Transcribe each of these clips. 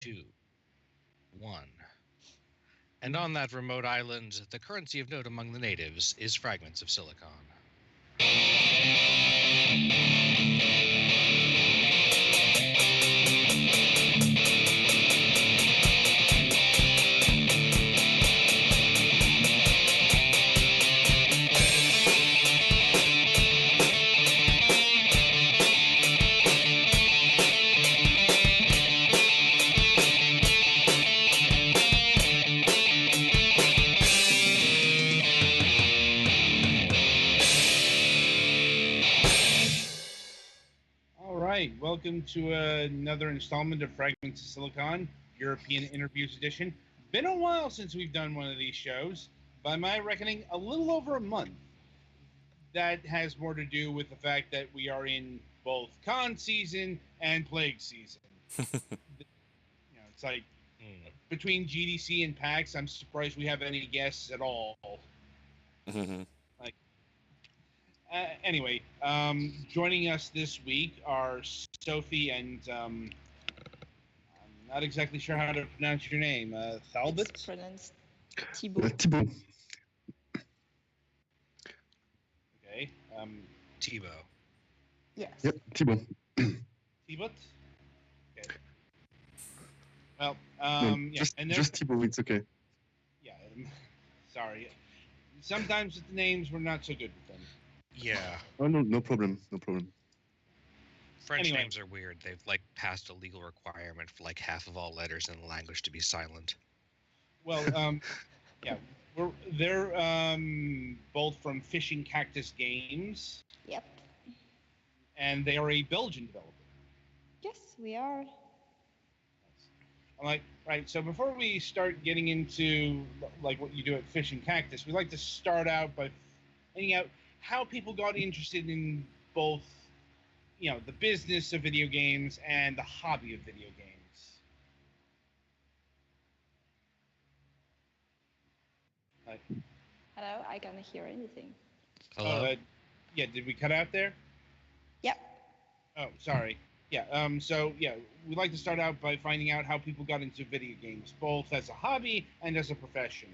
2, 1. And on that remote island, the currency of note among the natives is fragments of silicon. Welcome to another installment of Fragments of Silicon, European Interviews Edition. Been a while since we've done one of these shows. By my reckoning, a little over a month. That has more to do with the fact that we are in both con season and plague season. It's like between GDC and PAX, I'm surprised we have any guests at all. Anyway, joining us this week are Sophie and I'm not exactly sure how to pronounce your name. Thalbot? It's pronounced Thibaut. Thibaut. Okay. Thibaut. Yes. Yep, Thibaut. Thibaut? Okay. Well, just Thibaut, it's okay. Yeah, sorry. Sometimes with the names, we're not so good with them. Yeah. Oh, no problem. French names are weird. They've passed a legal requirement for half of all letters in the language to be silent. Well, they're both from Fishing Cactus Games. Yep. And they are a Belgian developer. Yes, we are. Right. So before we start getting into what you do at Fishing Cactus, we like to start out by finding out how people got interested in both, the business of video games and the hobby of video games. Hello, I can't hear anything. Hello? Did we cut out there? Yep. Oh, sorry. We'd like to start out by finding out how people got into video games, both as a hobby and as a profession.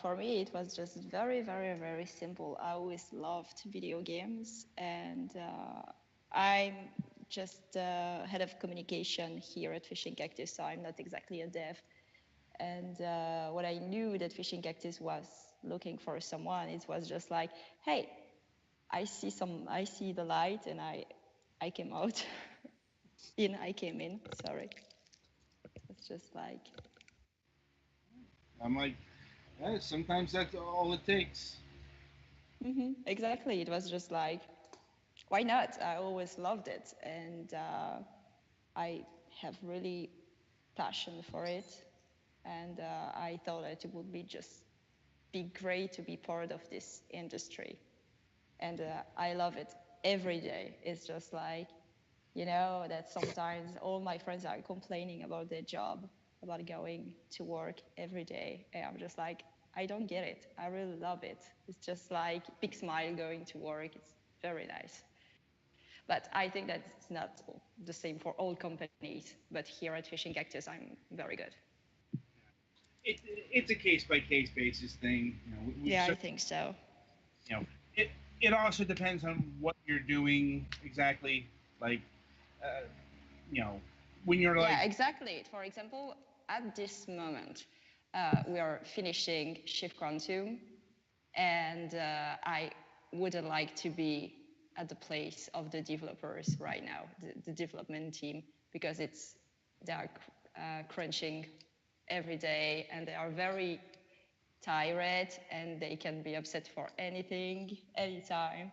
For me, it was just very, very, very simple. I always loved video games, and I'm just head of communication here at Fishing Cactus, so I'm not exactly a dev. And what I knew that Fishing Cactus was looking for someone, it was just like, hey, I see the light, and I came out. I came in, sorry. It's just like... I'm like, sometimes that's all it takes. Exactly. It was just like, why not? I always loved it. And I have really passion for it. And I thought that it would be great to be part of this industry. And I love it every day. It's just like, that sometimes all my friends are complaining about their job, about going to work every day. And I'm just like, I don't get it. I really love it. It's just like big smile going to work. It's very nice. But I think that it's not the same for all companies. But here at Fishing Cactus, I'm very good. It's a case-by-case basis thing. I think so. It also depends on what you're doing exactly. When you're Yeah, exactly. For example, at this moment, we are finishing Shift Quantum, and I wouldn't like to be at the place of the developers right now, the development team, because they are crunching every day, and they are very tired, and they can be upset for anything, anytime.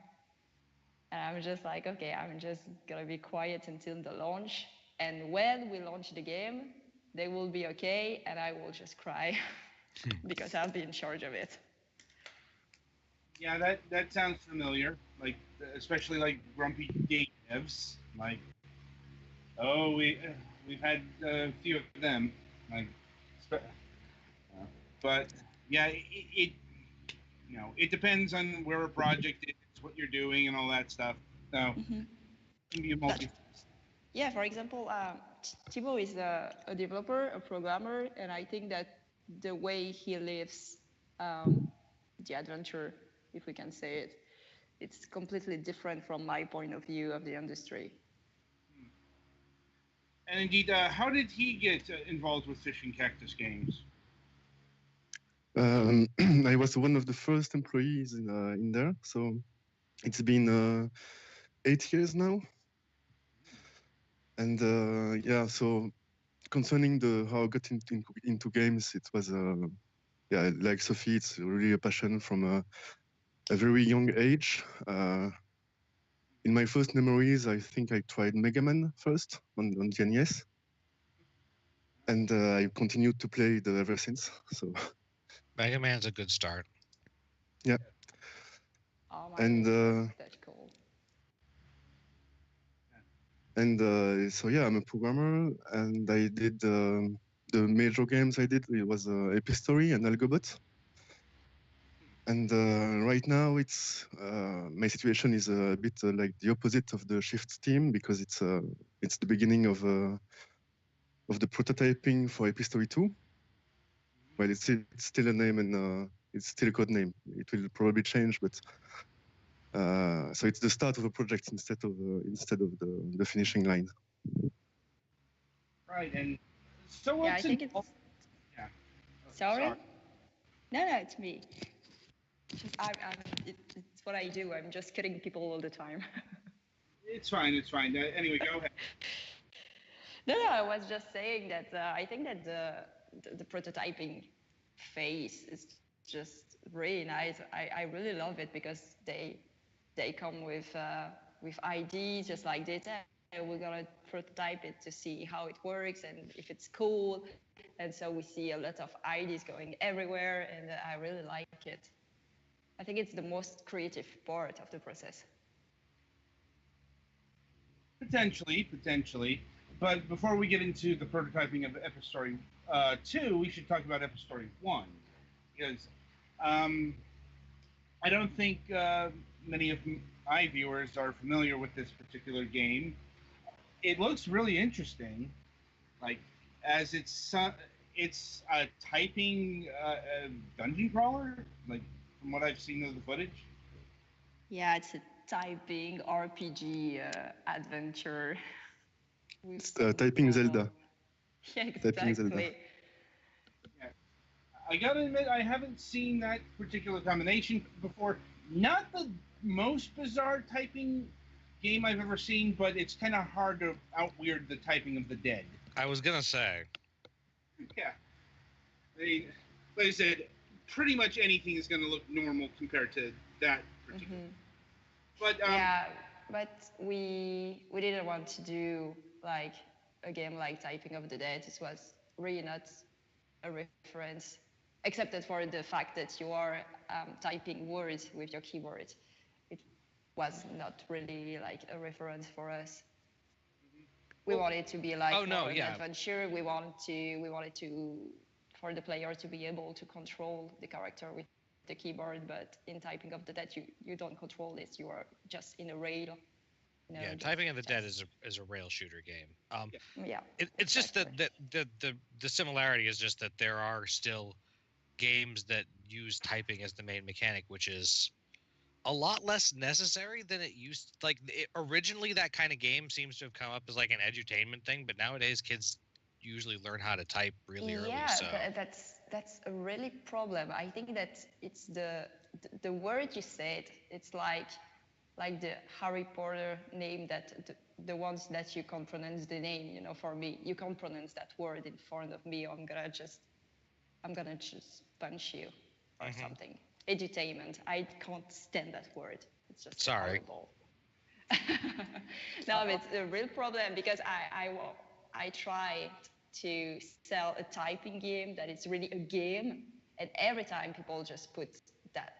And I'm just like, okay, I'm just gonna be quiet until the launch. And when we launch the game, they will be okay, and I will just cry because I'll be in charge of it. Yeah, that sounds familiar. Especially grumpy game devs. We've had a few of them. But yeah, it depends on where a project is, what you're doing, and all that stuff. So it can be a multi. Yeah, for example, Thibaut is a developer, a programmer, and I think that the way he lives the adventure, if we can say it, it's completely different from my point of view of the industry. And indeed, how did he get involved with Fish and Cactus games? I was one of the first employees in there, so it's been 8 years now. And yeah, so concerning how I got into games, it was yeah, like Sophie, it's really a passion from a very young age. In my first memories, I think I tried Mega Man first on the NES, and I continued to play it ever since. So Mega Man's a good start. yeah. Oh my, And that's cool. And so yeah, I'm a programmer, and I did the major games I did. It was Epistory and Algobot. And right now, it's my situation is a bit like the opposite of the Shift team, because it's the beginning of the prototyping for Epistory 2. Well, it's still a name, and it's still a code name. It will probably change, but so it's the start of a project instead of the finishing line. Right, and so Yeah, I think it's. Yeah. Sorry? No, it's me. It's what I do. I'm just kidding people all the time. It's fine. Anyway, go ahead. No, I was just saying that I think that the prototyping phase is just really nice. I really love it because they come with ideas just like this. We're gonna prototype it to see how it works and if it's cool. And so we see a lot of ideas going everywhere, and I really like it. I think it's the most creative part of the process. Potentially. But before we get into the prototyping of Epistory 2, we should talk about Epistory 1. Because I don't think many of my viewers are familiar with this particular game. It looks really interesting. Like, as it's a typing dungeon crawler, like from what I've seen of the footage. Yeah, it's a typing RPG adventure. It's typing Zelda. Yeah, exactly. Typing Zelda. Yeah. I gotta admit, I haven't seen that particular combination before. Not the most bizarre typing game I've ever seen, but it's kind of hard to out-weird the typing of the dead. I was gonna say. Yeah. I mean, like I said, pretty much anything is going to look normal compared to that particular. Mm-hmm. But yeah, but we didn't want to do like a game like Typing of the Dead. It was really not a reference, except that for the fact that you are typing words with your keyboard. It was not really like a reference for us. We wanted to be like an adventure. We wanted to for the player to be able to control the character with the keyboard, but in Typing of the Dead, you don't control this. You are just in a rail. Yeah, Typing of the Dead is a rail shooter game. Yeah, it's just that the similarity is just that there are still games that use typing as the main mechanic, which is a lot less necessary than it used. Like originally, that kind of game seems to have come up as like an edutainment thing, but nowadays kids usually learn how to type really early. So that's a really problem. I think that it's the word you said. It's like the Harry Potter name, that the ones that you can't pronounce the name. You know, for me, you can't pronounce that word in front of me. I'm gonna just punch you or something. Edutainment. I can't stand that word. It's just horrible. No, it's a real problem because I tried to sell a typing game that is really a game, and every time people just put that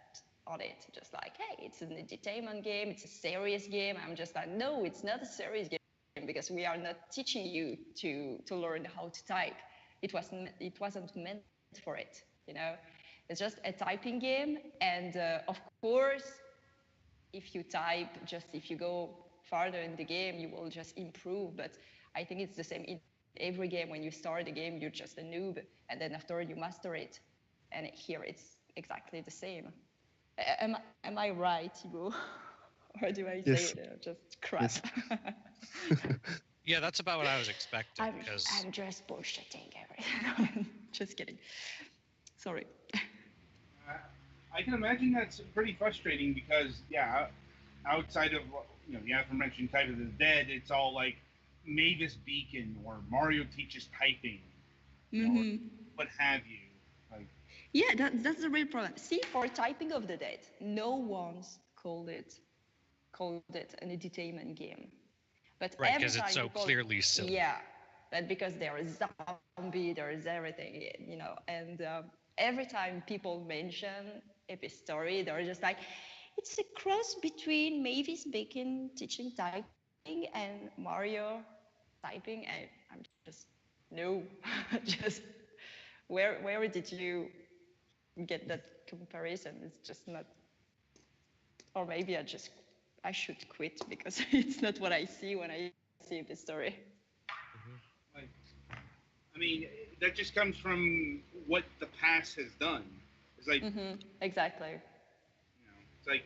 on it, just like, hey, it's an entertainment game, it's a serious game. I'm just like, no, it's not a serious game because we are not teaching you to learn how to type. It wasn't meant for it, you know. It's just a typing game, and of course, if you type, if you go farther in the game, you will just improve. But I think it's the same in every game, when you start the game, you're just a noob, and then after you master it. And here it's exactly the same. Am I right, Thibaut? Or do I say Yes. just crap? Yes. Yeah, that's about what I was expecting. Because I'm just bullshitting everything. Just kidding. Sorry. I can imagine that's pretty frustrating because, yeah, outside of the aforementioned Type of the Dead, it's all like Mavis Beacon or Mario teaches typing, or what have you. Like, Yeah, that's the real problem. See, for Typing of the Dead, no one's called it an entertainment game. But right, every because it's time so people, clearly silly. yeah, but because there is zombie, there is everything, and every time people mention Epic Story, they're just like, it's a cross between Mavis Bacon teaching typing and Mario typing, and I'm just no, just where did you get that comparison? It's just not, or maybe I should quit because it's not what I see when I see the story. like, I mean, that just comes from what the past has done. It's like, Exactly. it's like,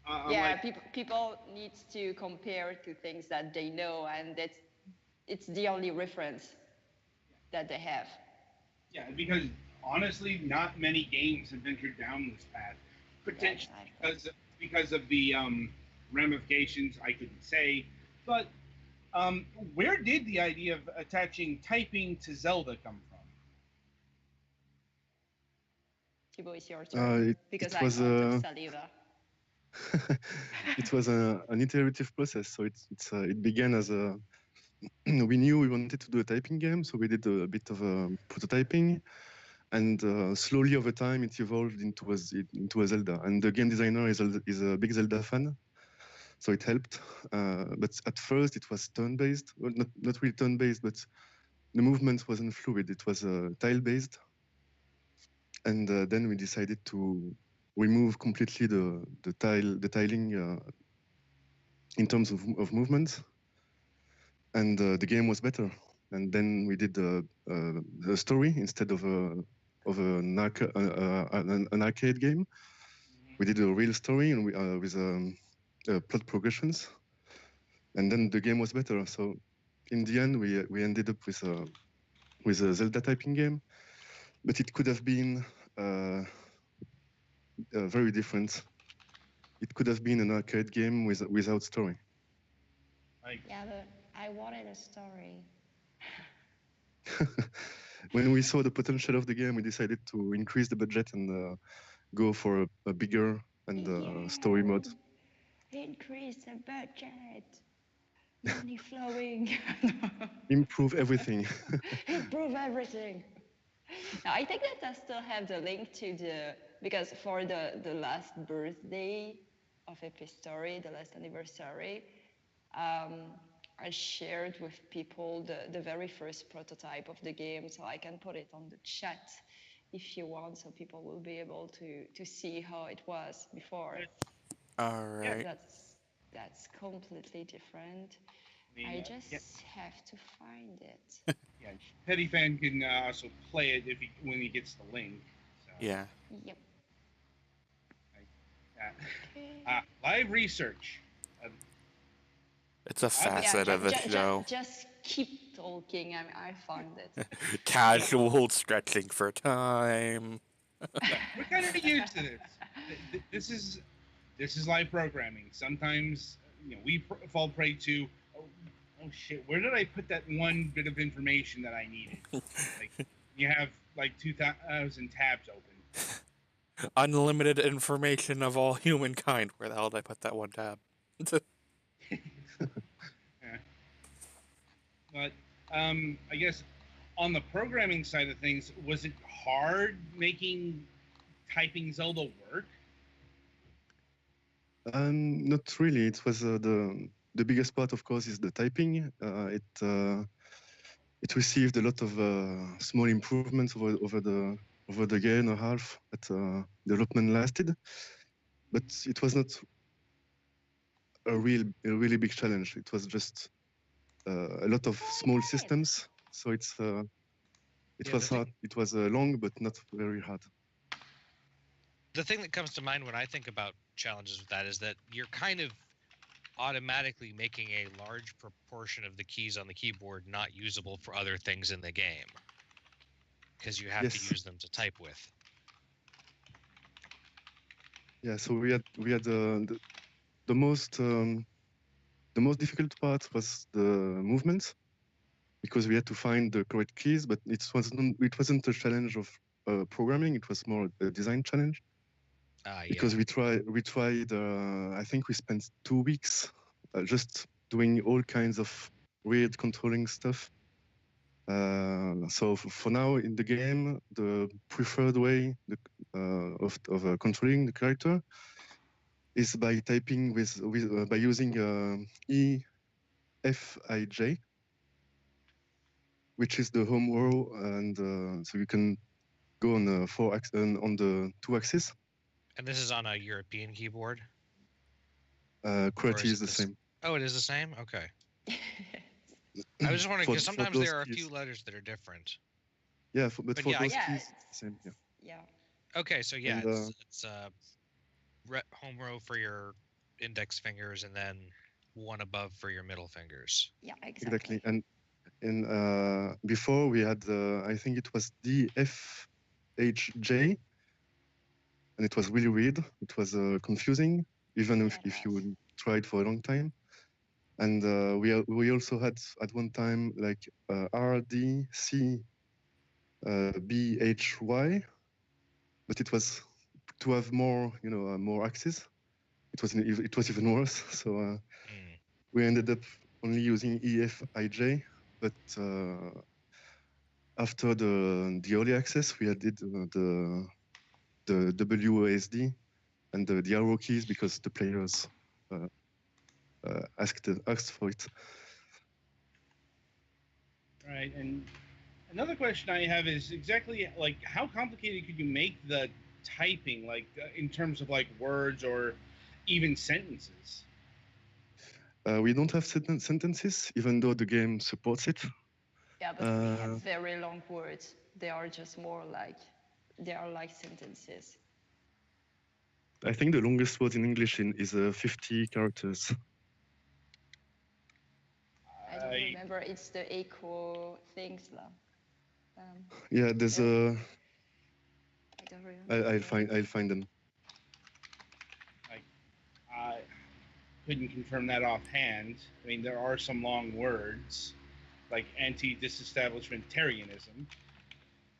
I'm Yeah, like, people need to compare to things that they know, and it's the only reference that they have. yeah, because honestly, not many games have ventured down this path. Potentially Exactly. because of the ramifications, I couldn't say. But where did the idea of attaching typing to Zelda come from? Thibaut, it's your turn because It I'm was out of saliva. it was an iterative process. So it began as a we knew we wanted to do a typing game, so we did a bit of prototyping, and slowly over time it evolved into a Zelda. And the game designer is a big Zelda fan, so it helped. But at first it was turn-based, well, not really turn-based, but the movement wasn't fluid. It was tile-based, and then we decided to remove completely the tiling in terms of movement, and the game was better. And then we did a story instead of an arcade game. We did a real story and with plot progressions, and then the game was better. So in the end, we ended up with a Zelda typing game, but it could have been very different. It could have been an arcade game without story. Like, Yeah, but I wanted a story. When we saw the potential of the game, we decided to increase the budget and go for a bigger and story mode. Increase the budget. Money flowing. Improve everything. Improve everything. Now, I think that I still have the link to because for the last birthday of Epic Story, the last anniversary, I shared with people the very first prototype of the game, so I can put it on the chat if you want, so people will be able to see how it was before. All right. That's completely different. I just have to find it. yeah, Petty Fan can also play it when he gets the link. So, Yeah. Yep. Live research. It's a facet of the show. Just keep talking. I found it. Casual stretching for time. We're kind of used to this. This is live programming. Sometimes we fall prey to oh shit, where did I put that one bit of information that I needed? Like you have like 2,000 tabs open. Unlimited information of all humankind. Where the hell did I put that one tab? Yeah. But I guess on the programming side of things, was it hard making typing Zelda work? Not really. It was the biggest part, of course, is the typing. It received a lot of small improvements over the year and a half that development lasted, but it was not a really big challenge. It was just a lot of small systems, so it Yeah, was hard. It was long, but not very hard. The thing that comes to mind when I think about challenges with that is that you're kind of automatically making a large proportion of the keys on the keyboard not usable for other things in the game because you have to Yes. use them to type with. Yeah, so we had the most difficult part was the movement, because we had to find the correct keys, but it wasn't a challenge of programming. It was more a design challenge. Because we tried. I think we spent 2 weeks just doing all kinds of weird controlling stuff. So for now in the game, the preferred way of controlling the character is by typing by using EFIJ, which is the home row, and so you can go on the on the 2 axes. And this is on a European keyboard? QWERTY is the same. Oh, it is the same? Okay. I was just wondering, because sometimes there are a few letters that are different. Yeah, but for those keys, same. Yeah. Yeah. Okay, so yeah, and, it's home row for your index fingers, and then one above for your middle fingers. Yeah, exactly. And before we had, I think it was DFHJ, and it was really weird. It was confusing, even if you tried for a long time. And we also had at one time like RDC BHY, but it was to have more, more axes. It was even worse. So we ended up only using EFIJ, but after the early access, we added the WASD and the arrow keys because the players asked for it. Right, and another question I have is exactly like how complicated could you make the typing, like in terms of like words or even sentences? We don't have sentences, even though the game supports it. Yeah, but we have very long words. They are just more like, they are like sentences. I think the longest word in English is 50 characters. I don't remember. It's the equal things. Yeah, there's I don't remember. I'll find them. I couldn't confirm that offhand. I mean, there are some long words, like anti-disestablishmentarianism.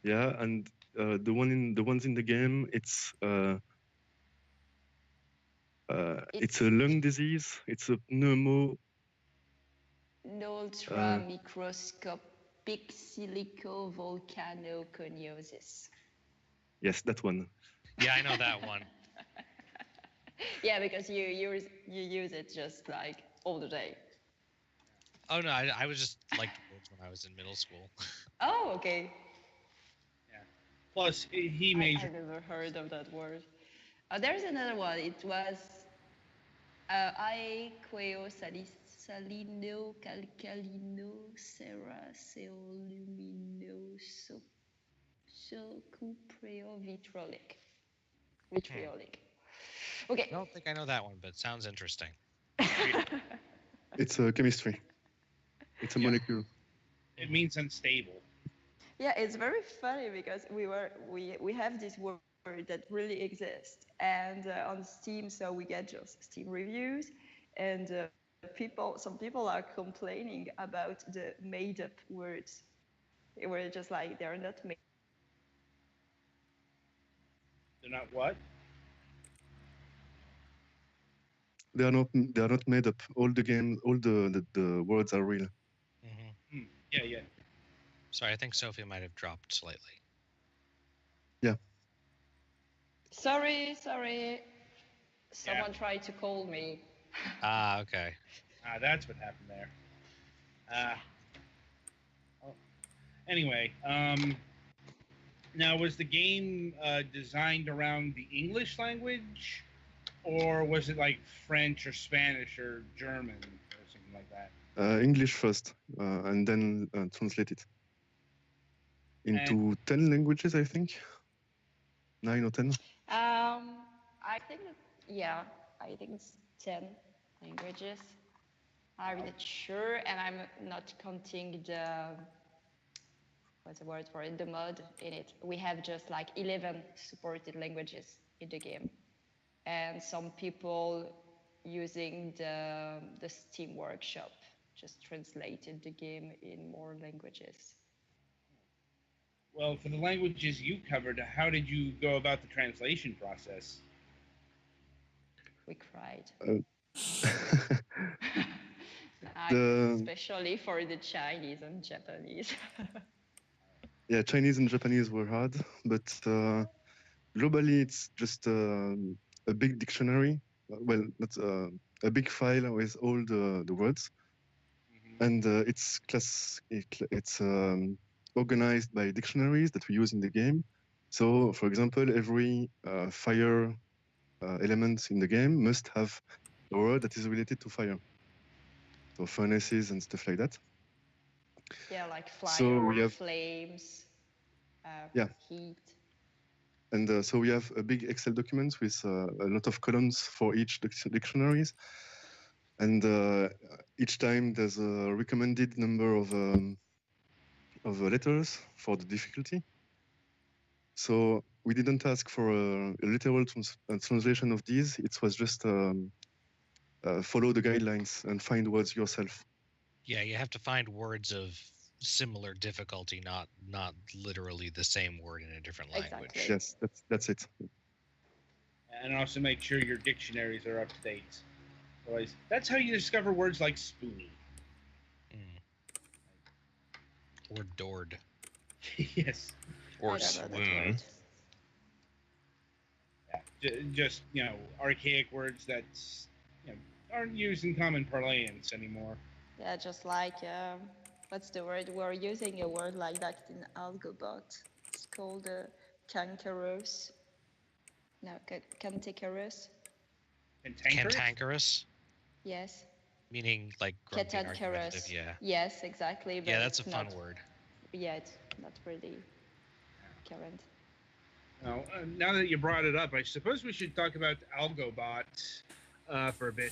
Yeah, and the ones in the game, it's a lung disease. It's a ultramicroscopic silicovolcanoconiosis. Yes, that one. Yeah, I know that one. Yeah, because you use it just like all the day. Oh no, I was just like words when I was in middle school. Oh, okay. Yeah. Plus, he made. I never heard of that word. There's another one. It was aequosalino calcalino seraceoluminoso vitriolic. Okay. I don't think I know that one, but it sounds interesting. It's chemistry. It's a molecule. It means unstable. Yeah, it's very funny because we have this word that really exists, and on Steam, so we get just Steam reviews, and some people are complaining about the made-up words. We're just like, they're not made. They're not what? They are not made up. All the words are real. Mm-hmm. Yeah. Sorry, I think Sophie might have dropped slightly. Yeah. Sorry. Someone tried to call me. Okay. That's what happened there. Anyway, now was the game designed around the English language, or was it like French or Spanish or German or something like that? English first, and then translate it into 10 languages, I think. 9 or 10. I think yeah, I think it's 10 languages. I'm not sure, and I'm not counting the what's the word for it, the mod in it. We have just like 11 supported languages in the game, and some people using the Steam Workshop just translated the game in more languages. Well, for the languages you covered, how did you go about the translation process? We cried. The- Especially for the Chinese and Japanese. Yeah, Chinese and Japanese were hard, but globally it's just a big dictionary. Well, not a big file with all the words, and it's organized by dictionaries that we use in the game. So, for example, every fire element in the game must have a word that is related to fire. So furnaces and stuff like that. Yeah, like fire, So we have flames, heat. And so we have a big Excel document with a lot of columns for each dictionaries. And each time there's a recommended number of letters for the difficulty. So we didn't ask for a literal translation of these. It was just follow the guidelines and find words yourself. Yeah, you have to find words of similar difficulty, not literally the same word in a different language. Exactly. Yes, that's it. And also make sure your dictionaries are up to date. Otherwise, that's how you discover words like spoony. Or dord. Yes. Or swoon. Yeah, just, archaic words that aren't used in common parlance anymore. Yeah, just like, what's the word? We're using a word like that in Algobot. It's called cankerous. No, cantankerous. Cantankerous? Yes. Meaning like grumpy and argumentative, yeah. Yes, exactly. But yeah, that's a fun word. Yeah, it's not really current. Now that you brought it up, I suppose we should talk about Algobot for a bit.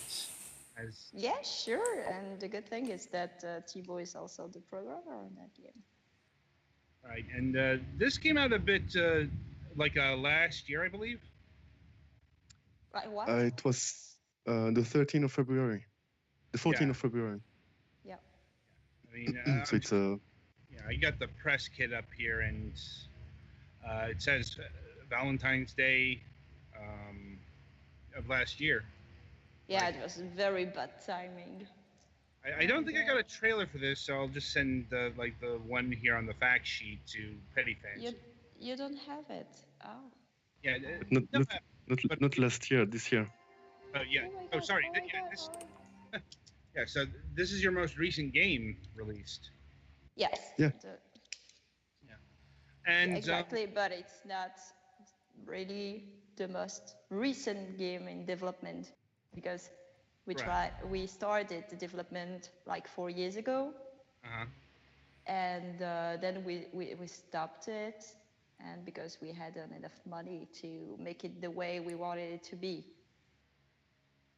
Yeah, sure. And the good thing is that Thibaut is also the programmer on that game. Right, and this came out a bit last year, I believe. Right, what? It was the 13th of February. The 14th of February. Yeah. I mean, so it's I got the press kit up here, and it says Valentine's Day of last year. Yeah, it was very bad timing. I don't think I got a trailer for this, so I'll just send the one here on the fact sheet to Petty Fans. You don't have it. Oh. Yeah. Not last year. This year. Yeah. Oh, sorry. Yeah. So this is your most recent game released. Yes. Yeah. And exactly, but it's not really the most recent game in development because we started the development like 4 years ago. And then we stopped it, and because we hadn't enough money to make it the way we wanted it to be.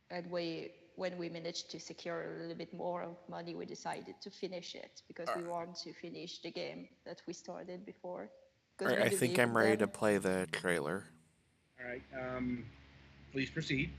And when we managed to secure a little bit more of money, we decided to finish it because we want to finish the game that we started before. Right, I think I'm ready to play the trailer. All right. Please proceed.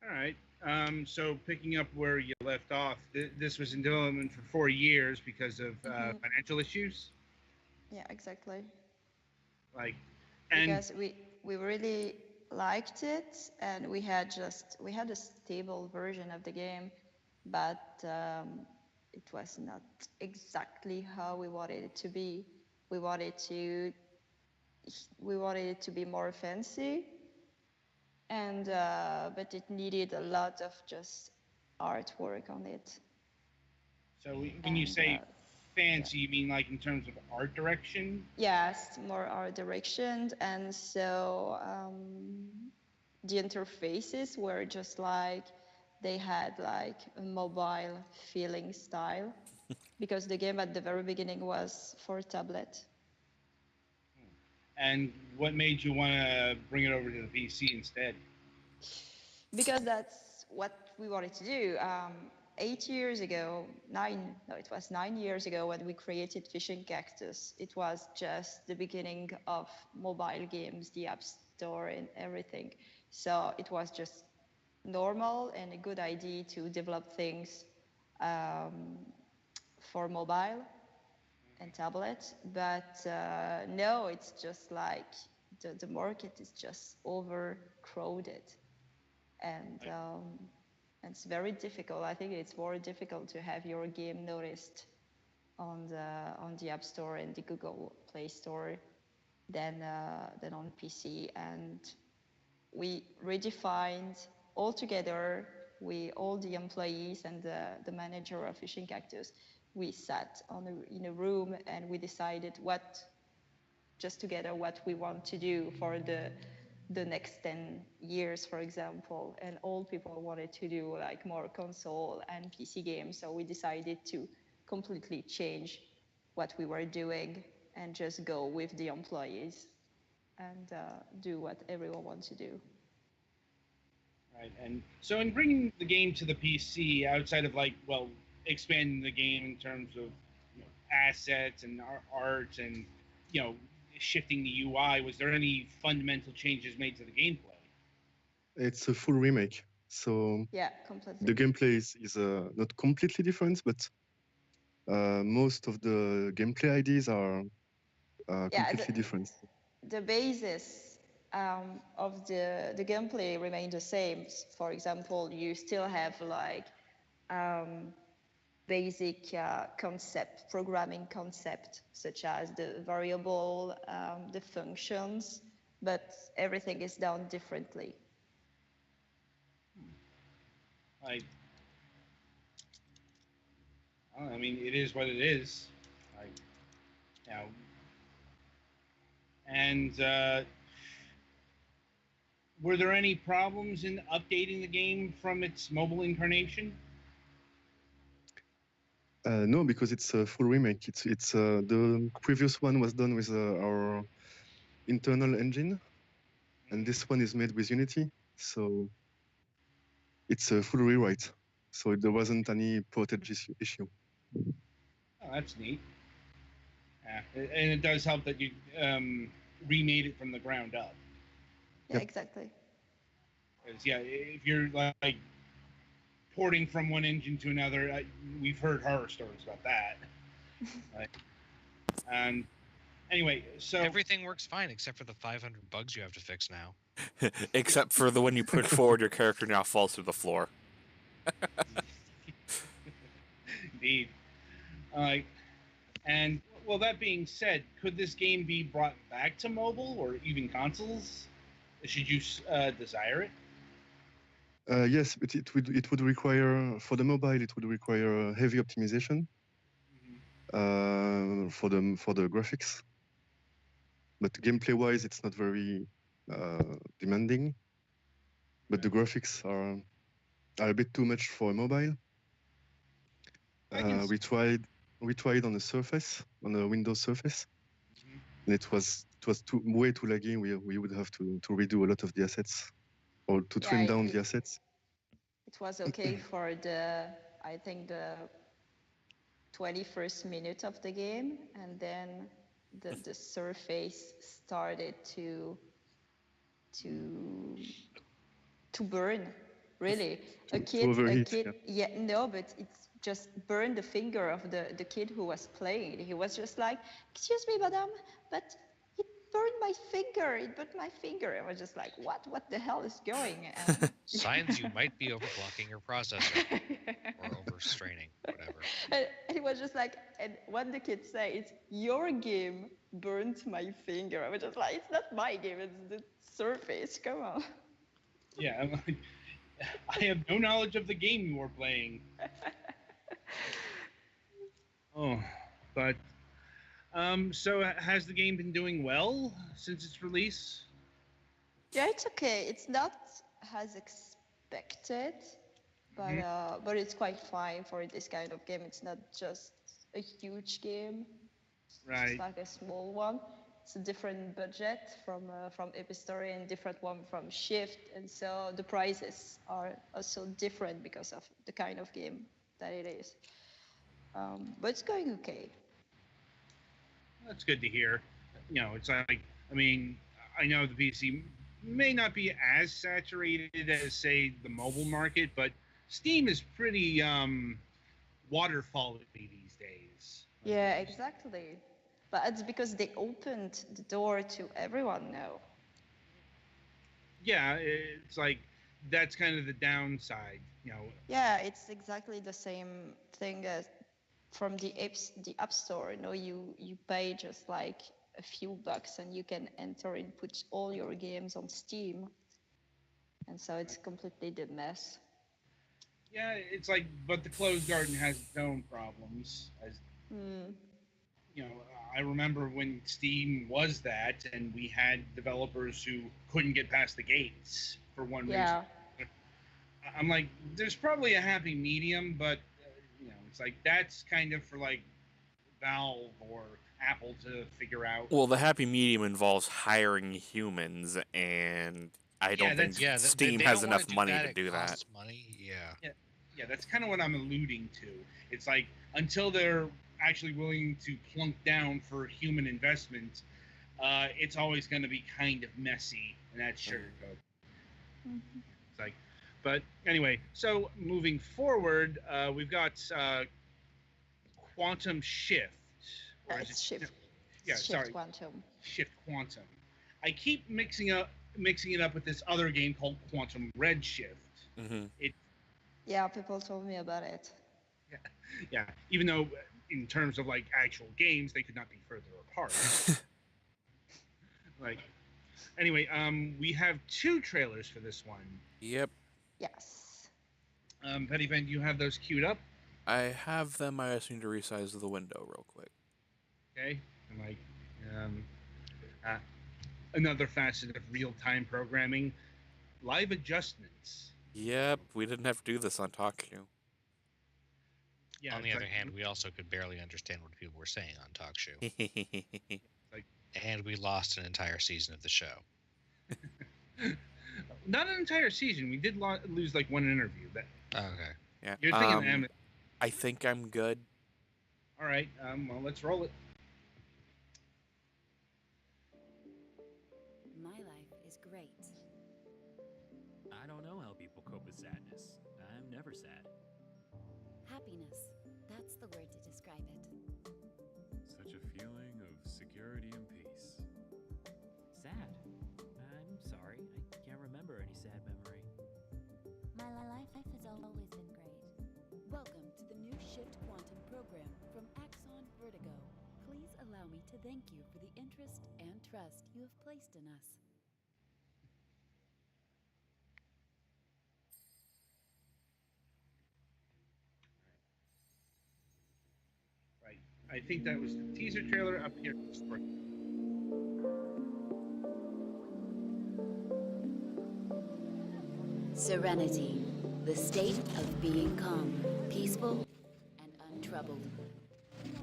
All right. So picking up where you left off, this was in development for 4 years because of financial issues. Yeah, exactly. Like, and Because we really liked it, and we had a stable version of the game, but it was not exactly how we wanted it to be. We wanted to we wanted it to be more fancy, and but it needed a lot of just artwork on it. so when you And say yeah. fancy, you mean like in terms of art direction? Yes, more art direction, and so the interfaces were just like they had like a mobile feeling style because the game at the very beginning was for tablet. And what made you want to bring it over to the PC instead? Because that's what we wanted to do. 8 years ago, no, it was 9 years ago when we created Fishing Cactus. It was just the beginning of mobile games, the App Store, and everything. So it was just normal and a good idea to develop things um, for mobile and tablet. But no, it's just like the market is just overcrowded, and it's very difficult. I think it's more difficult to have your game noticed on the App Store and the Google Play Store than on PC. And we redefined altogether. We all the employees and the manager of Fishing Cactus. We sat in a room and we decided what just together what we want to do for the next 10 years, for example. And all people wanted to do like more console and PC games. So we decided to completely change what we were doing and just go with the employees and do what everyone wants to do. Right. And so in bringing the game to the PC, outside of like, well, expanding the game in terms of assets and art and shifting the UI, was there any fundamental changes made to the gameplay? It's a full remake. So Yeah, completely. the gameplay is not completely different, but most of the gameplay ideas are completely different. The basis of the gameplay remain the same. For example, you still have like basic concept, programming concept, such as the variable, the functions, but everything is done differently. Like, I mean, it is what it is. Like, you know, and were there any problems in updating the game from its mobile incarnation? No, because it's a full remake. It's the previous one was done with our internal engine, and this one is made with Unity. So it's a full rewrite. So there wasn't any portage issue. Oh, that's neat. Yeah, and it does help that you remade it from the ground up. Yeah, exactly. Because yeah, if you're like porting from one engine to another, we've heard horror stories about that. Right. And anyway, so Everything works fine except for the 500 bugs you have to fix now. Except for the when you push forward, your character now falls through the floor. indeed, and well, that being said, could this game be brought back to mobile or even consoles? Should you desire it? Yes, but it would require for the mobile. It would require heavy optimization for the graphics. But gameplay-wise, it's not very demanding. But the graphics are a bit too much for a mobile. We tried on a Surface, on a Windows Surface, and it was way too laggy. We would have to redo a lot of the assets or to trim down the assets. It was okay for I think the 21st minute of the game, and then the surface started to burn. Really, a To overheat, kid, yeah, no, but it's just burned the finger of the kid who was playing. He was just like, "Excuse me, madam, but it burned my finger. It burned my finger." I was just like, "What? What the hell is going?" And Signs you might be overclocking your processor or overstraining, whatever. and it was just like, and what the kids say is, "Your game burnt my finger." I was just like, "It's not my game. It's the Surface. Come on." Yeah, I'm like, I have no knowledge of the game you were playing. Oh, but so has the game been doing well since its release? Yeah, it's okay. It's not as expected, but it's quite fine for this kind of game. It's not just a huge game. It's Right. like a small one. It's a different budget from Epistory and different one from Shift, and so the prices are also different because of the kind of game that it is. But it's going okay. That's good to hear. You know, it's like, I mean, I know the PC may not be as saturated as, say, the mobile market, but Steam is pretty waterfally these days. Yeah, exactly. But it's because they opened the door to everyone now. Yeah, it's like that's kind of the downside. You know, Yeah, it's exactly the same thing as from the App Store. You pay just like a few bucks and you can enter and put all your games on Steam. And so it's completely the mess. yeah, it's like, but the closed garden has its own problems. As you know, I remember when Steam was that, and we had developers who couldn't get past the gates for one Yeah. reason. I'm like, there's probably a happy medium, but you know, it's like that's kind of for like Valve or Apple to figure out. Well, the happy medium involves hiring humans, and I don't think Yeah, Steam they has don't wanna enough money to It do that. costs money. Yeah. Yeah, that's kind of what I'm alluding to. It's like until they're actually willing to plunk down for human investment, it's always going to be kind of messy, and that's sugarcoat. It's like, but anyway, so moving forward, we've got Quantum Shift. Or is It's it- Shift. Yeah, Shift sorry, Quantum. Shift Quantum. I keep mixing it up with this other game called Quantum Redshift. Mm-hmm. Yeah, people told me about it. Yeah, even though in terms of like actual games, they could not be further apart. Like, anyway, we have 2 trailers for this one. Yep, Yes. Petty Van, do you have those queued up? I have them. I just need to resize the window real quick. Okay, and like, another facet of real-time programming, live adjustments. Yep, we didn't have to do this on TalkShoe. Yeah. On the it's other like- hand, we also could barely understand what people were saying on Talk Show, Yep. and we lost an entire season of the show. not an entire season. We did lose like one interview. That Okay. Yeah. you're thinking. I think I'm good. All right. Well, let's roll it. My life is great. I don't know how people cope with sadness. I'm never sad. Happiness. That's the word to describe it. Such a feeling of security and peace. Sad? I'm sorry. I can't remember any sad memory. My life has always been great. Welcome to the new Shift Quantum program from Axon Vertigo. Please allow me to thank you for the interest and trust you have placed in us. Right. I think that was the teaser trailer up here. Serenity, the state of being calm, peaceful, and untroubled.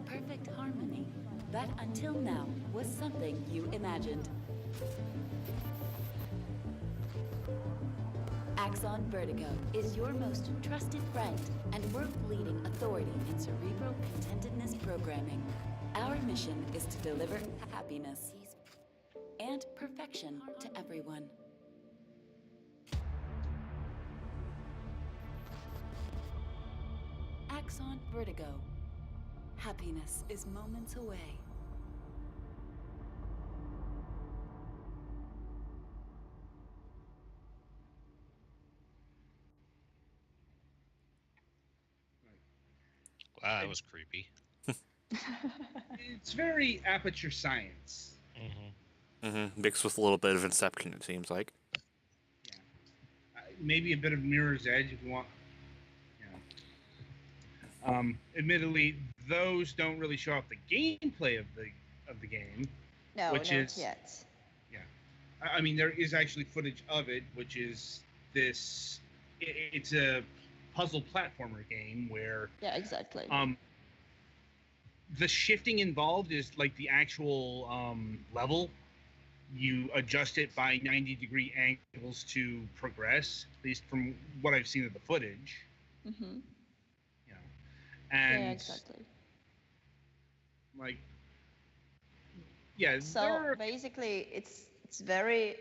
Perfect harmony, that until now was something you imagined. Axon Vertigo is your most trusted friend and world-leading authority in cerebral contentedness programming. Our mission is to deliver happiness and perfection to everyone. Axon Vertigo. Happiness is moments away. Wow, that was creepy. It's very Aperture Science. Mixed with a little bit of Inception, it seems like. Yeah. Maybe a bit of Mirror's Edge if you want. Yeah. Admittedly, those don't really show off the gameplay of the game. No, which not is yet. Yeah. I mean, there is actually footage of it, which is this. It's a puzzle platformer game where Yeah, exactly. the shifting involved is like the actual level. You adjust it by 90-degree angles to progress, at least from what I've seen of the footage. Mm-hmm. You know, and Yeah, exactly. like, yeah. So basically, it's very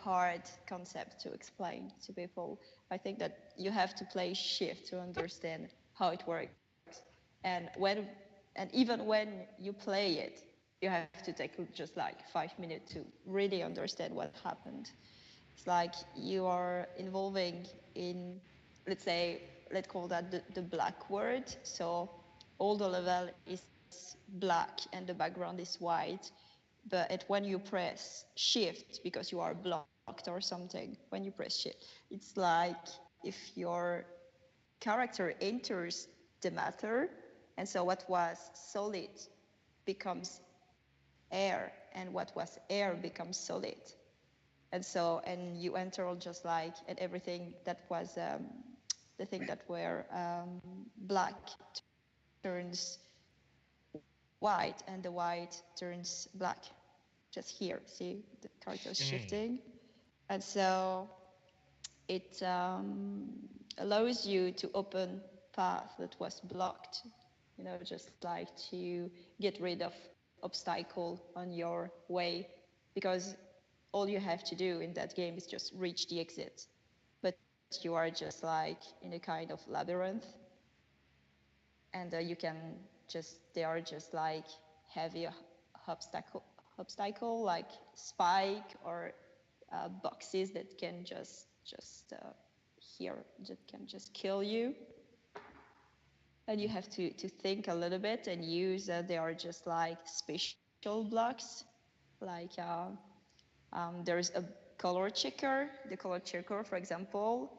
hard concept to explain to people. I think that you have to play Shift to understand how it works, and even when you play it, you have to take just like 5 minutes to really understand what happened. It's like you are involving in, let's call that the black word. So all the level is black and the background is white. But when you press shift, because you are blocked or something, when you press shift, it's like if your character enters the matter, and so what was solid becomes air, and what was air becomes solid. And you enter all just like, and everything that was the thing that were black turns white, and the white turns black. Just here, see the characters shifting. And so it allows you to open path that was blocked, just like to get rid of obstacle on your way, because all you have to do in that game is just reach the exit, but you are just like in a kind of labyrinth, and they are just like heavy obstacle like spike or boxes that can just here that can just kill you, and you have to think a little bit and use they are just like special blocks, like there's a color checker. The color checker, for example,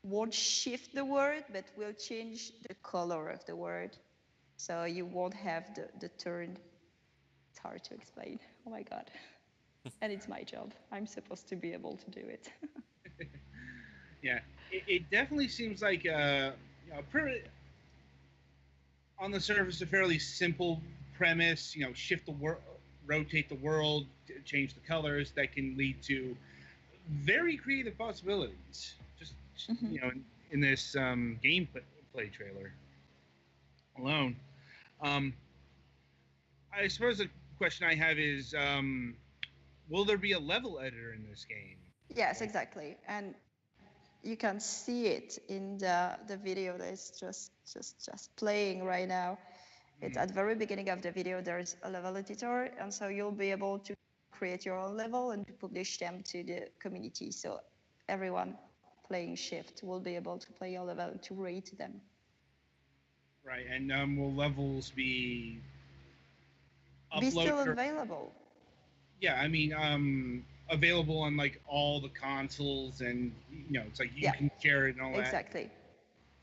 won't shift the word but will change the color of the word, so you won't have the turn. It's hard to explain. Oh my god. And it's my job. I'm supposed to be able to do it. Yeah, it definitely seems like on the surface a fairly simple premise. Shift the world, rotate the world, change the colors. That can lead to very creative possibilities. Just in this gameplay trailer alone. I suppose the question I have is, will there be a level editor in this game? Yes, exactly. And you can see it in the video that is just playing right now. It's at the very beginning of the video, there's a level editor, and so you'll be able to create your own level and to publish them to the community. So everyone playing Shift will be able to play your level and to rate them. Right, and will levels be still available? Yeah, I mean, available on like all the consoles, and it's like you can share it and all that. Exactly.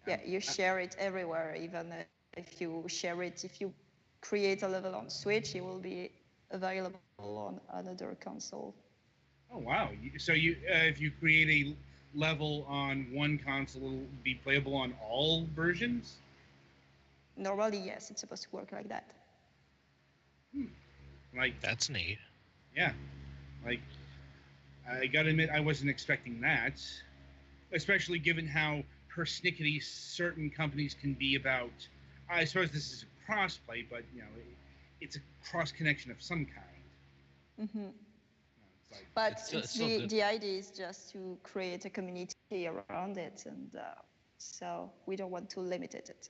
Yeah, you share it everywhere. Even if you share it, if you create a level on Switch, it will be available on another console. Oh wow! So if you create a level on one console, it'll be playable on all versions? Normally, yes, it's supposed to work like that. Like, that's neat. Yeah, like, I gotta admit, I wasn't expecting that, especially given how persnickety certain companies can be about. I suppose this is a cross-play, but it's a cross connection of some kind. Mm-hmm. But the idea is just to create a community around it, and So we don't want to limit it.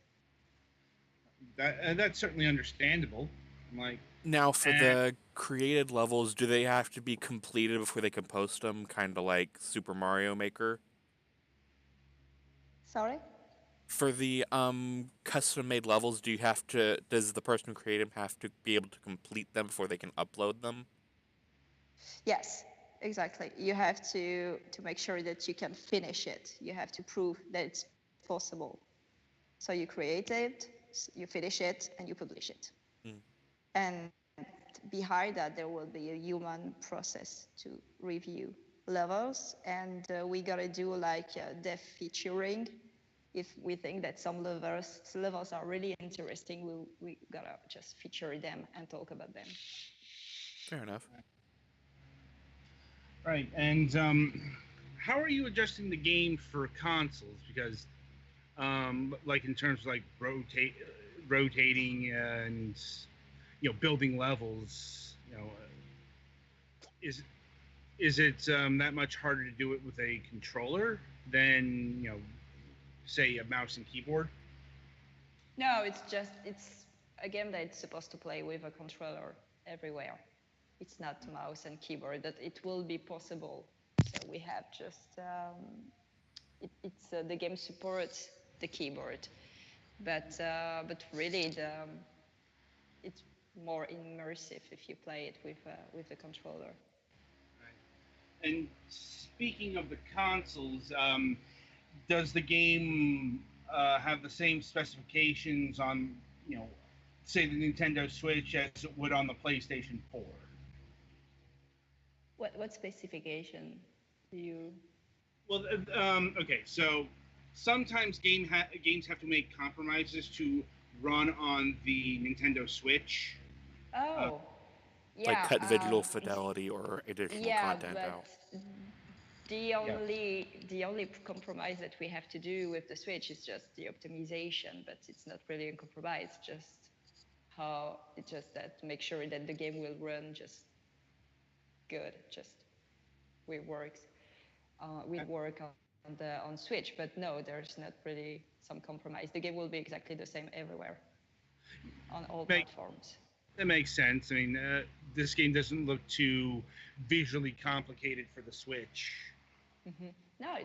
That's certainly understandable. Like, Now, for and the created levels, do they have to be completed before they can post them, kind of like Super Mario Maker? Sorry? For the custom made levels, does the person who created them have to be able to complete them before they can upload them? Yes, exactly. You have to make sure that you can finish it. You have to prove that it's possible. So you create it, you finish it, and you publish it. Mm. And behind that, there will be a human process to review levels, and we gotta do like dev featuring. If we think that some levels are really interesting, we gotta just feature them and talk about them. Fair enough. right, and how are you adjusting the game for consoles? Because, like in terms of like rotating and building levels, is is it that much harder to do it with a controller than say a mouse and keyboard? No, it's a game that it's supposed to play with a controller everywhere. It's not mouse and keyboard. That it will be possible. So we have just it's the game supports the keyboard, but really it's more immersive if you play it with the controller. And speaking of the consoles, does the game have the same specifications on, say, the Nintendo Switch as it would on the PlayStation 4? What specification do you? Well, okay, so sometimes games have to make compromises to run on the Nintendo Switch. Uh, Oh, Like yeah, cut visual fidelity or additional yeah, content but out. yeah. the only compromise that we have to do with the Switch is just the optimization, but it's not really a compromise. It's just that to make sure that the game will run just good, just will work on Switch. But no, there's not really some compromise. The game will be exactly the same everywhere on all Make, platforms. that makes sense. I mean, this game doesn't look too visually complicated for the Switch. No,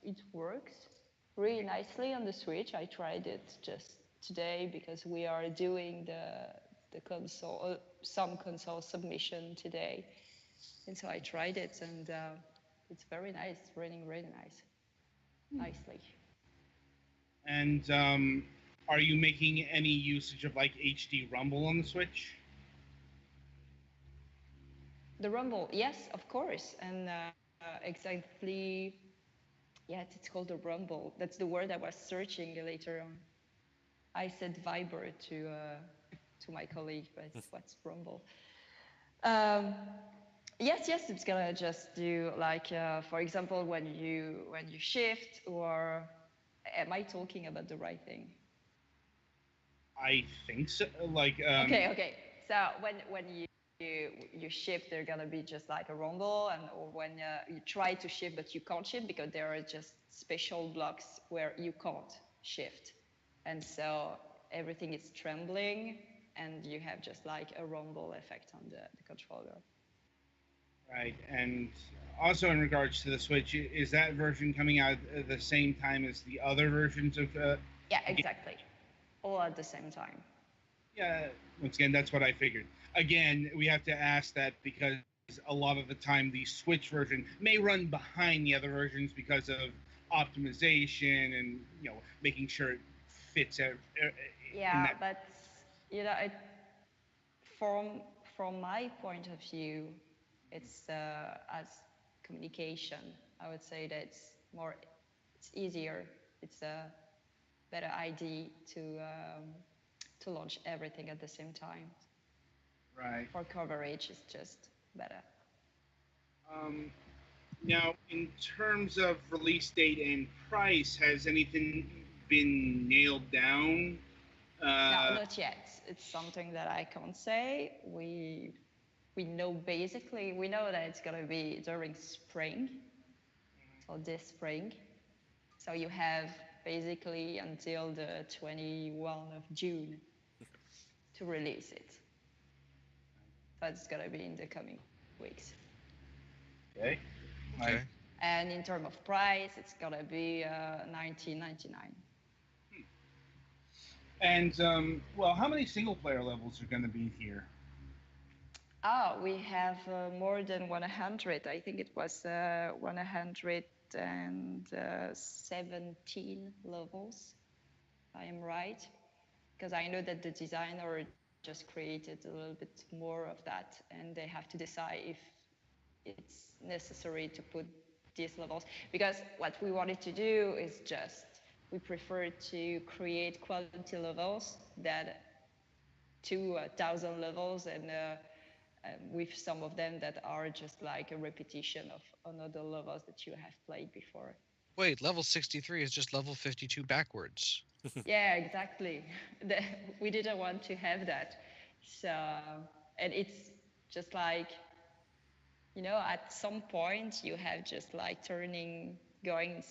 it works really nicely on the Switch. I tried it just today because we are doing the console some console submission today, and so I tried it, and it's very nice, running really nicely. And are you making any usage of like HD Rumble on the Switch? The Rumble, yes, of course, and exactly, yeah, it's called the Rumble. That's the word I was searching later on. I said Viber to my colleague, but what's Rumble? Um, yes, it's gonna just do like, for example, when you shift, or am I talking about the right thing? I think so. Like, Okay. So when you shift, there's gonna be just like a rumble, and or when you try to shift but you can't shift because there are just special blocks where you can't shift, and so everything is trembling, and you have just like a rumble effect on the controller. right. And also in regards to the Switch, is that version coming out at the same time as the other versions of? Yeah, exactly. All at the same time. Yeah. Once again, that's what I figured. Again, we have to ask that because a lot of the time the Switch version may run behind the other versions because of optimization and making sure it fits in Yeah, that. but from from my point of view, it's as communication. I would say that it's easier. It's a better idea to launch everything at the same time. Right. For coverage, it's just better. Um, Now, in terms of release date and price, has anything been nailed down? No, not yet. It's something that I can't say. We know basically, we know that it's gonna be during spring, so this spring. So you have basically until the 21 of June to release it. That's gonna be in the coming weeks. Okay. Okay. And in terms of price, it's gonna be 19.99. And well, how many single player levels are going to be here? Oh, we have more than 100. I think it was 117 levels, if I am right. Because I know that the designer just created a little bit more of that, and they have to decide if it's necessary to put these levels. Because what we wanted to do is just, we prefer to create quality levels that 2,000 levels and with some of them that are just like a repetition of another levels that you have played before. Wait, level 63 is just level 52 backwards. Yeah, exactly. We didn't want to have that. So, and it's just like, at some point you have just like going in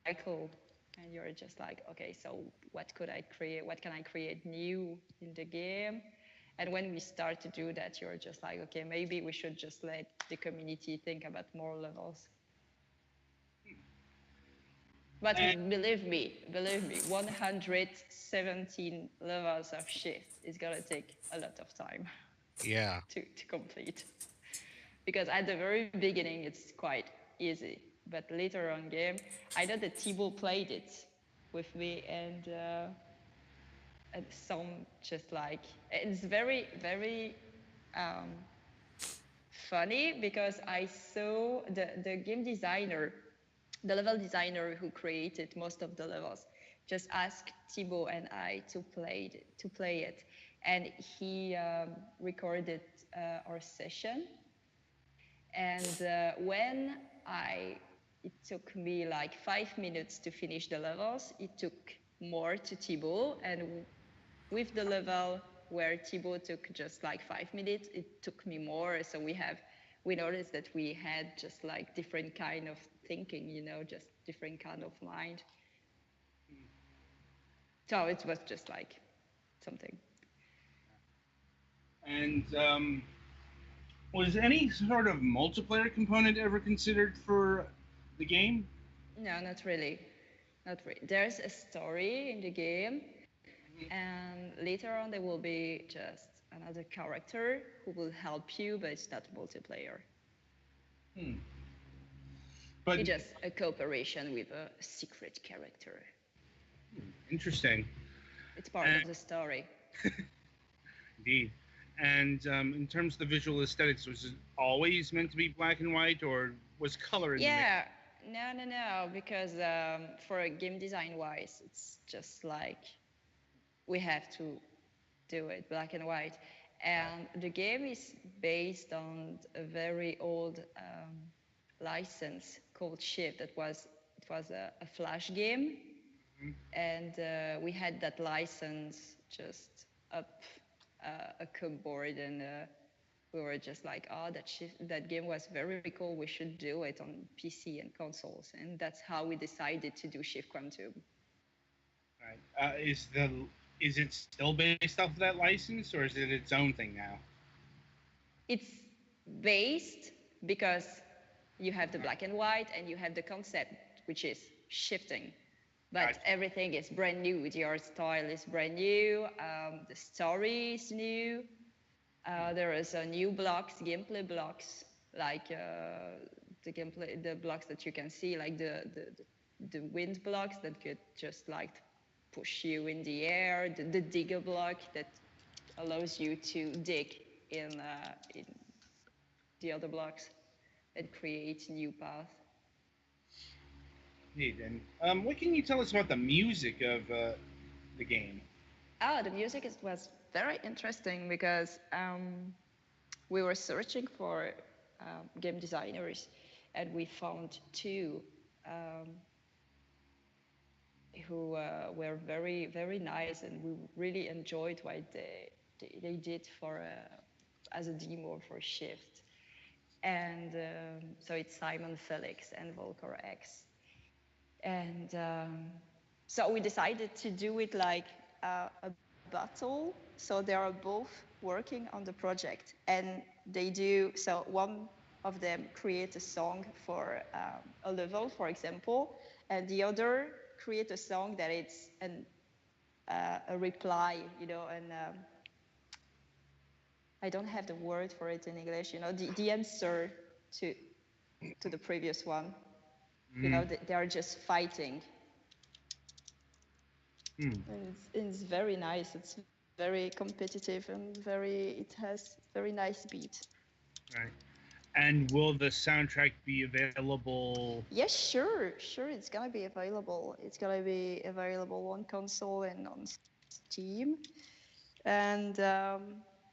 cycle, and you're just like, okay, so what could I create? What can I create new in the game? And when we start to do that, you're just like, okay, maybe we should just let the community think about more levels. But And believe me, 117 levels of shift is gonna take a lot of time Yeah. to complete. Because at the very beginning, it's quite easy. But later on game, I know that Thibaut played it with me, and some just like, it's very, very funny because I saw the game designer, the level designer who created most of the levels, just asked Thibaut and I to play it, and he recorded our session. And when it took me like 5 minutes to finish the levels, it took more to Thibaut, and with the level where Thibaut took just like 5 minutes, it took me more. So we noticed that we had just like different kind of thinking, just different kind of mind. So it was just like something. and was any sort of multiplayer component ever considered for the game? No, not really. Not really. There's a story in the game, and later on there will be just another character who will help you, but it's not multiplayer. Hmm. But It's just a cooperation with a secret character. interesting, It's part of the story. indeed. And in terms of the visual aesthetics, was it always meant to be black and white, or was color in the mix? Yeah, no, because for game design wise, it's just like we have to do it black and white. And the game is based on a very old license called Shift. It was a Flash game, and we had that license just up a cupboard, and we were just like, oh, that game was very cool. We should do it on PC and consoles, and that's how we decided to do Shift Quantum. Right. Is it still based off of that license, or is it its own thing now? It's based because you have the black and white and you have the concept, which is shifting. But Gotcha. everything is brand new. The art style is brand new. The story is new. There is a new blocks, gameplay blocks, like the blocks that you can see, like the wind blocks that could just like push you in the air. The digger block that allows you to dig in the other blocks and create new paths. Indeed. And what can you tell us about the music of the game? The music was very interesting because we were searching for game designers, and we found two um, who were very, very nice, and we really enjoyed what they did as a demo for Shift. And so it's Simon Felix and Volker X. And so we decided to do it like a battle. So they are both working on the project, and they do. So one of them create a song for a level, for example, and the other create a song that it's a reply, you know, and I don't have the word for it in English, you know, the answer to the previous one. You know, they are just fighting. And it's very nice. It's very competitive and it has very nice beat. Right. And will the soundtrack be available? Yes, sure. It's gonna be available. It's gonna be available on console and on Steam. And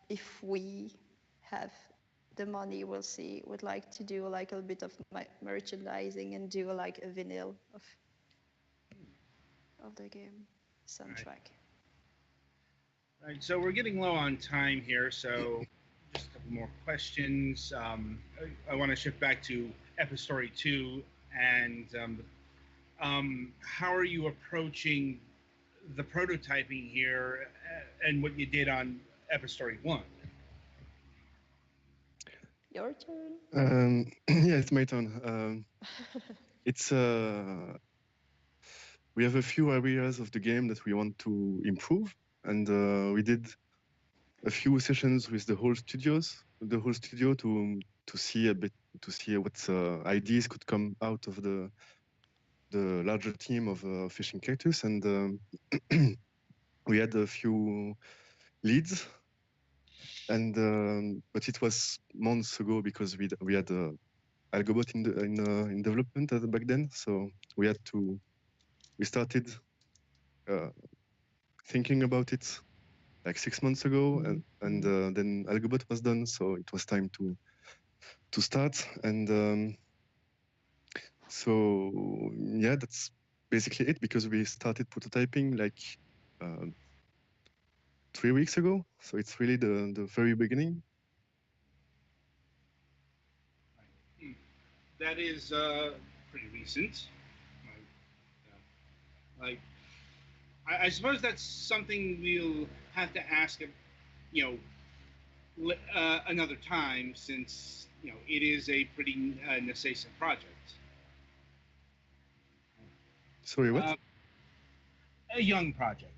if we have the money, we'll see. Would like to do like a bit of merchandising and do like a vinyl of the game soundtrack. Right. So we're getting low on time here, so just a couple more questions. I want to shift back to Epistory 2, and how are you approaching the prototyping here and what you did on Epistory 1? Your turn. Yeah, it's my turn. It's we have a few areas of the game that we want to improve, and we did a few sessions with the whole studio to see a bit, to see what ideas could come out of the larger team of Fishing Cactus, and we had a few leads, and but it was months ago because we had Algobot in development back then, so we started thinking about it like 6 months ago, and then Algobot was done, so it was time to start. And so yeah, that's basically it, because we started prototyping like 3 weeks ago, so it's really the very beginning. That is pretty recent. Like, I suppose that's something we'll have to ask, another time, since it is a pretty nascent project. Sorry, what? A young project.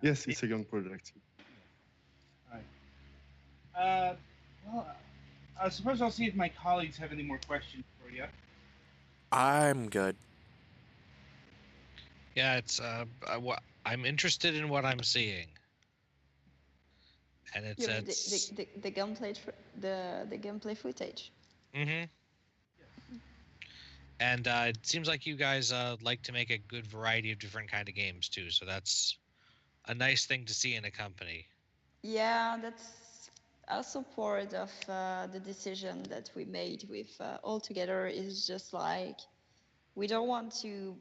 Yes, it's a young project. All right. Well, I suppose I'll see if my colleagues have any more questions for you. I'm good. Yeah, it's I'm interested in what I'm seeing, and You mean it's the gameplay the gameplay footage? Mm-hmm. And it seems like you guys like to make a good variety of different kind of games too, so that's a nice thing to see in a company. Yeah, that's also part of the decision that we made with all together. Is just like we don't want to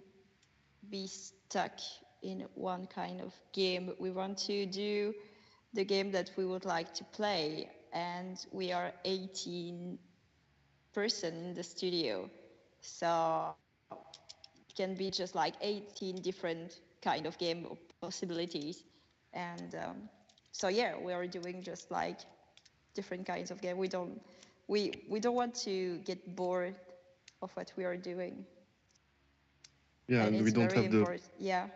be stuck in one kind of game. We want to do the game that we would like to play, and we are 18 person in the studio, so it can be just like 18 different kind of game possibilities. And so yeah, we are doing just like different kinds of game. We don't want to get bored of what we are doing. Yeah, and it's we don't very have important. Yeah.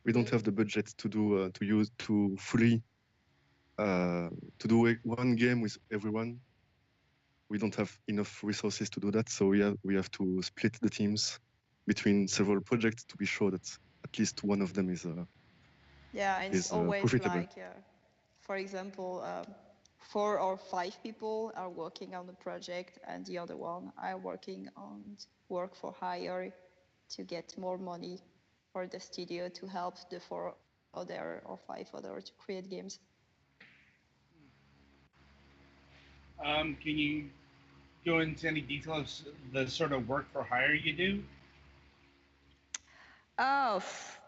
we don't have the budget to do to fully to do one game with everyone. We don't have enough resources to do that, so we have to split the teams between several projects to be sure that at least one of them is Yeah, it's always profitable. like, for example, 4 or 5 people are working on the project, and the other one are working on work for hire to get more money for the studio to help the 4 other or 5 other to create games. Can you go into any details of the sort of work for hire you do? Oh,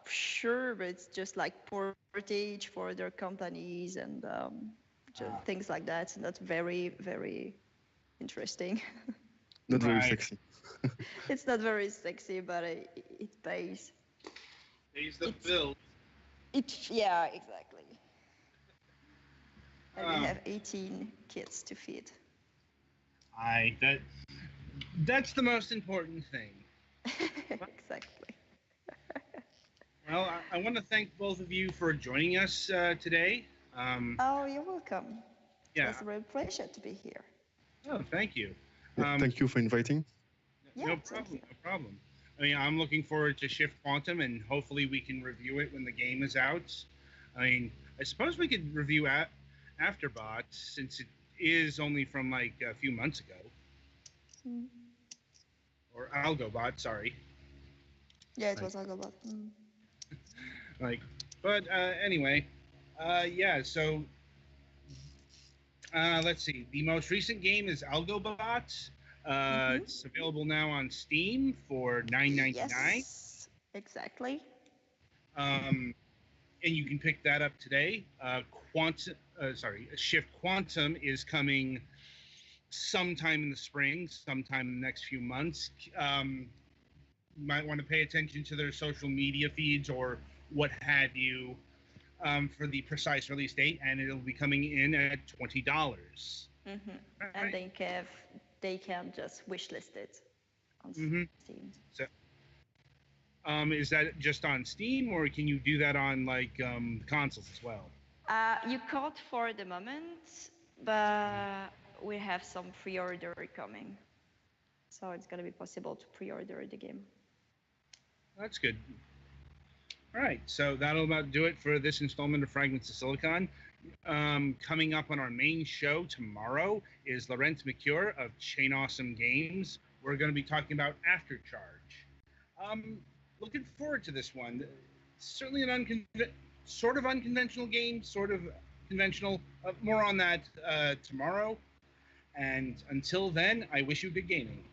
sure, but it's just like portage for their companies and just things like that. And that's very, very interesting. Not very Right. sexy. It's not very sexy, but it pays. Pays the It's- bill. Yeah, exactly. And we Um, have 18 kids to feed. That's the most important thing. Exactly. Well, I want to thank both of you for joining us today. Oh, you're welcome. It Yeah. was a real pleasure to be here. Oh, thank you. Yeah, thank you for inviting. Yeah, No thank problem. you. No problem. I mean, I'm looking forward to Shift Quantum, and hopefully we can review it when the game is out. I mean, I suppose we could review Afterbot since it is only from like a few months ago, Mm. or Algobot. Sorry. Yeah, it Like- was all about. Like, but anyway, yeah. So let's see. The most recent game is Algobot. Mhm. It's available now on Steam for $9.99. Yes, exactly. And you can pick that up today. Shift Quantum is coming sometime in the spring, sometime in the next few months. You might want to pay attention to their social media feeds or what have you for the precise release date, and it'll be coming in at $20. Mm-hmm. Right. And they can just wishlist it on Mhm. Steam. So, is that just on Steam, or can you do that on like consoles as well? You can't for the moment, but we have some pre-order coming, so it's gonna be possible to pre-order the game. That's good. All right, so that'll about do it for this installment of Fragments of Silicon. Coming up on our main show tomorrow is Laurent McCure of Chain Awesome Games. We're going to be talking about Aftercharge. Looking forward to this one. Certainly an sort of unconventional game, sort of conventional. More on that tomorrow. And until then, I wish you good gaming.